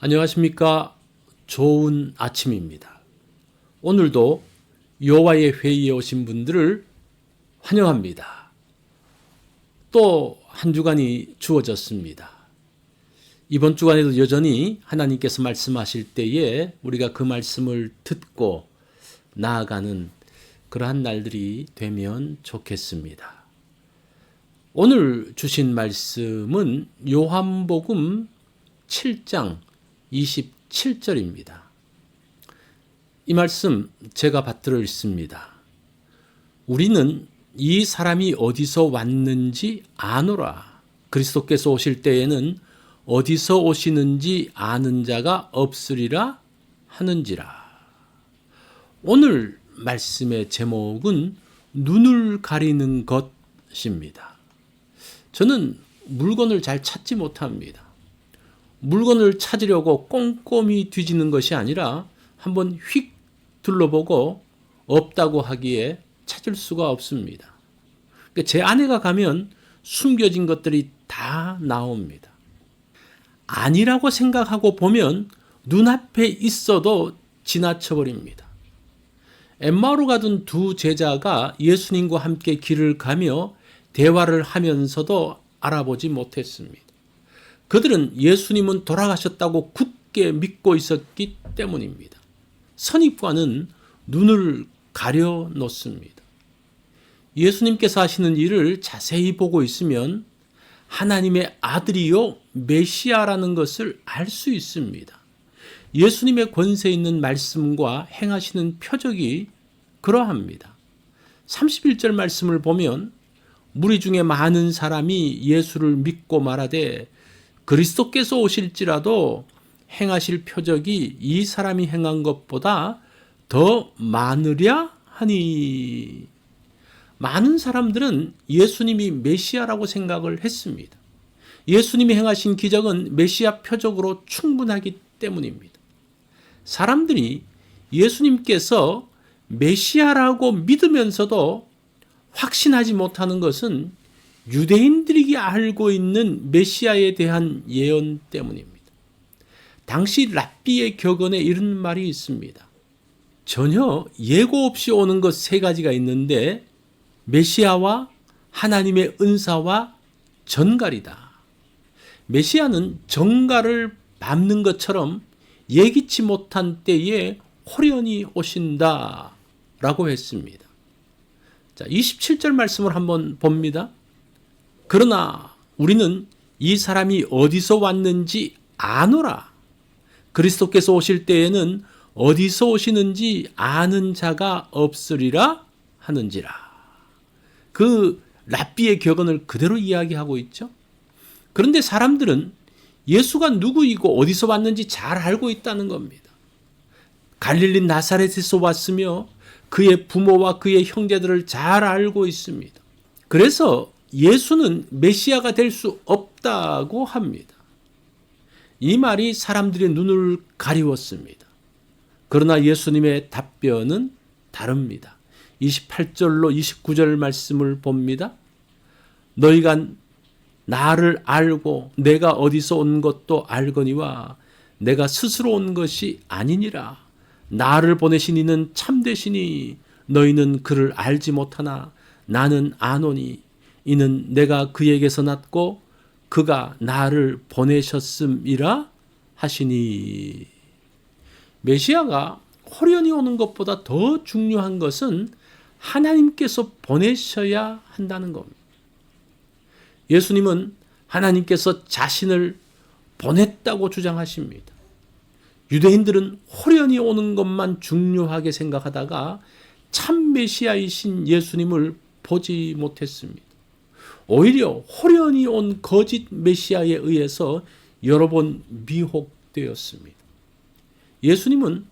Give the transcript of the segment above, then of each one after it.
안녕하십니까. 좋은 아침입니다. 오늘도 여호와의 회의에 오신 분들을 환영합니다. 또 한 주간이 주어졌습니다. 이번 주간에도 여전히 하나님께서 말씀하실 때에 우리가 그 말씀을 듣고 나아가는 그러한 날들이 되면 좋겠습니다. 오늘 주신 말씀은 요한복음 7장 27절입니다. 이 말씀 제가 받들어 읽습니다. 우리는 이 사람이 어디서 왔는지 아노라. 그리스도께서 오실 때에는 어디서 오시는지 아는 자가 없으리라 하는지라. 오늘 말씀의 제목은 눈을 가리는 것입니다. 저는 물건을 잘 찾지 못합니다. 물건을 찾으려고 꼼꼼히 뒤지는 것이 아니라 한번 휙 둘러보고 없다고 하기에 찾을 수가 없습니다. 그러니까 제 아내가 가면 숨겨진 것들이 다 나옵니다. 아니라고 생각하고 보면 눈앞에 있어도 지나쳐버립니다. 엠마오로 가던 두 제자가 예수님과 함께 길을 가며 대화를 하면서도 알아보지 못했습니다. 그들은 예수님은 돌아가셨다고 굳게 믿고 있었기 때문입니다. 선입관은 눈을 가려 놓습니다. 예수님께서 하시는 일을 자세히 보고 있으면 하나님의 아들이요 메시아라는 것을 알 수 있습니다. 예수님의 권세 있는 말씀과 행하시는 표적이 그러합니다. 31절 말씀을 보면 무리 중에 많은 사람이 예수를 믿고 말하되 그리스도께서 오실지라도 행하실 표적이 이 사람이 행한 것보다 더 많으랴 하니. 많은 사람들은 예수님이 메시아라고 생각을 했습니다. 예수님이 행하신 기적은 메시아 표적으로 충분하기 때문입니다. 사람들이 예수님께서 메시아라고 믿으면서도 확신하지 못하는 것은 유대인들이 알고 있는 메시아에 대한 예언 때문입니다. 당시 랍비의 격언에 이런 말이 있습니다. 전혀 예고 없이 오는 것 세 가지가 있는데 메시아와 하나님의 은사와 전갈이다. 메시아는 전갈을 밟는 것처럼 예기치 못한 때에 호련히 오신다 라고 했습니다. 자, 27절 말씀을 한번 봅니다. 그러나 우리는 이 사람이 어디서 왔는지 아노라. 그리스도께서 오실 때에는 어디서 오시는지 아는 자가 없으리라 하는지라. 그 랍비의 격언을 그대로 이야기하고 있죠. 그런데 사람들은 예수가 누구이고 어디서 왔는지 잘 알고 있다는 겁니다. 갈릴리 나사렛에서 왔으며 그의 부모와 그의 형제들을 잘 알고 있습니다. 그래서 예수는 메시아가 될 수 없다고 합니다. 이 말이 사람들의 눈을 가리웠습니다. 그러나 예수님의 답변은 다릅니다. 28절로 29절 말씀을 봅니다. 너희가 나를 알고 내가 어디서 온 것도 알거니와 내가 스스로 온 것이 아니니라. 나를 보내신 이는 참되시니 너희는 그를 알지 못하나 나는 아노니 이는 내가 그에게서 났고 그가 나를 보내셨음이라 하시니. 메시아가 호련히 오는 것보다 더 중요한 것은 하나님께서 보내셔야 한다는 겁니다. 예수님은 하나님께서 자신을 보냈다고 주장하십니다. 유대인들은 호련히 오는 것만 중요하게 생각하다가 참 메시아이신 예수님을 보지 못했습니다. 오히려 호련히 온 거짓 메시아에 의해서 여러 번 미혹되었습니다. 예수님은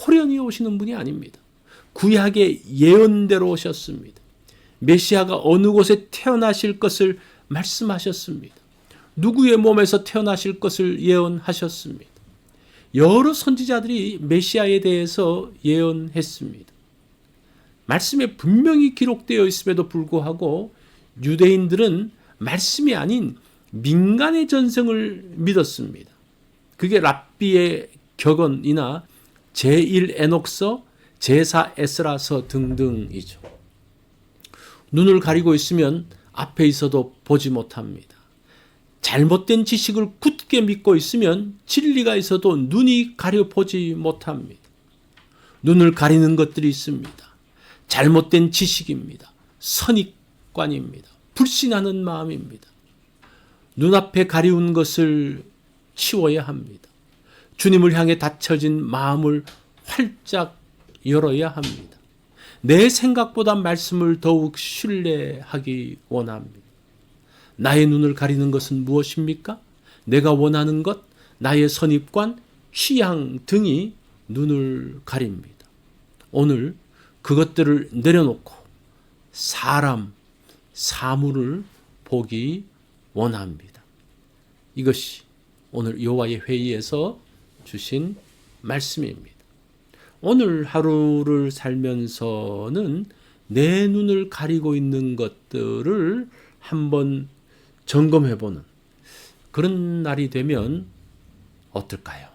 호련히 오시는 분이 아닙니다. 구약의 예언대로 오셨습니다. 메시아가 어느 곳에 태어나실 것을 말씀하셨습니다. 누구의 몸에서 태어나실 것을 예언하셨습니다. 여러 선지자들이 메시아에 대해서 예언했습니다. 말씀에 분명히 기록되어 있음에도 불구하고 유대인들은 말씀이 아닌 민간의 전승을 믿었습니다. 그게 랍비의 격언이나 제1 에녹서, 제4 에스라서 등등이죠. 눈을 가리고 있으면 앞에 있어도 보지 못합니다. 잘못된 지식을 굳게 믿고 있으면 진리가 있어도 눈이 가려 보지 못합니다. 눈을 가리는 것들이 있습니다. 잘못된 지식입니다. 선입관입니다. 불신하는 마음입니다. 눈앞에 가리운 것을 치워야 합니다. 주님을 향해 닫혀진 마음을 활짝 열어야 합니다. 내 생각보다 말씀을 더욱 신뢰하기 원합니다. 나의 눈을 가리는 것은 무엇입니까? 내가 원하는 것, 나의 선입관, 취향 등이 눈을 가립니다. 오늘 그것들을 내려놓고 사람, 사물을 보기 원합니다. 이것이 오늘 여호와의 회의에서 주신 말씀입니다. 오늘 하루를 살면서는 내 눈을 가리고 있는 것들을 한번 점검해보는 그런 날이 되면 어떨까요?